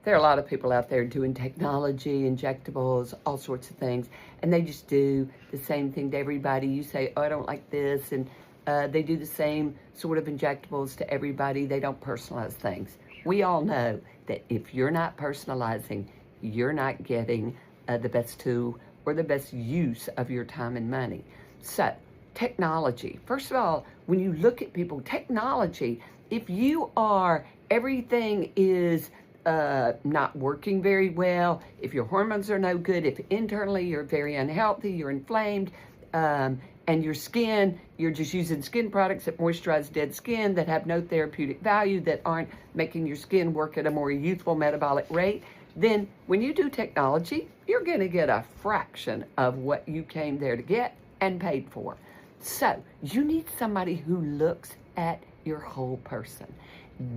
there are a lot of people out there doing technology, injectables, all sorts of things, and they just do the same thing to everybody. You say, oh, I don't like this, and they do the same sort of injectables to everybody. They don't personalize things. We all know that if you're not personalizing, you're not getting the best tool or the best use of your time and money. So, technology. First of all, when you look at people, technology, if you are, everything is not working very well, if your hormones are no good, if internally you're very unhealthy, you're inflamed, and your skin, you're just using skin products that moisturize dead skin, that have no therapeutic value, that aren't making your skin work at a more youthful metabolic rate, then when you do technology, you're going to get a fraction of what you came there to get and paid for. So you need somebody who looks at your whole person.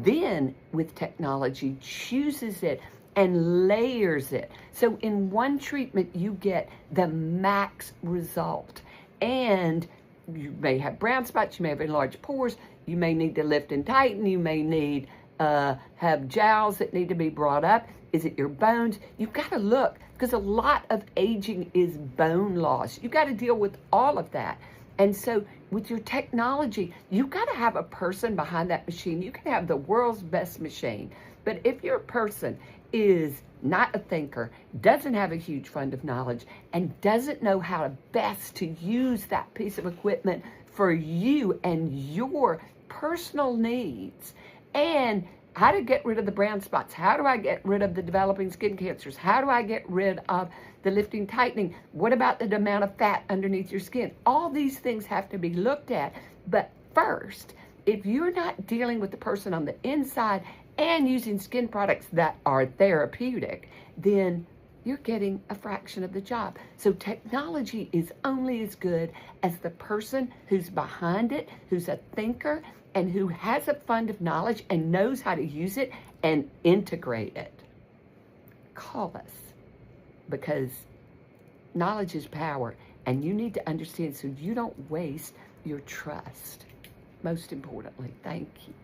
Then with technology, chooses it and layers it. So in one treatment, you get the max result. And you may have brown spots, you may have enlarged pores, you may need to lift and tighten, you may need have jowls that need to be brought up. Is it your bones? You've got to look, because a lot of aging is bone loss. You've got to deal with all of that. And so with your technology, you've got to have a person behind that machine. You can have the world's best machine, but if your person is not a thinker, doesn't have a huge fund of knowledge, and doesn't know how to best to use that piece of equipment for you and your personal needs, and how to get rid of the brown spots, how do I get rid of the developing skin cancers, how do I get rid of the lifting, tightening, what about the amount of fat underneath your skin? All these things have to be looked at. But first, if you're not dealing with the person on the inside and using skin products that are therapeutic, then you're getting a fraction of the job. So technology is only as good as the person who's behind it, who's a thinker, and who has a fund of knowledge and knows how to use it and integrate it. Call us, because knowledge is power, and you need to understand so you don't waste your trust. Most importantly, thank you.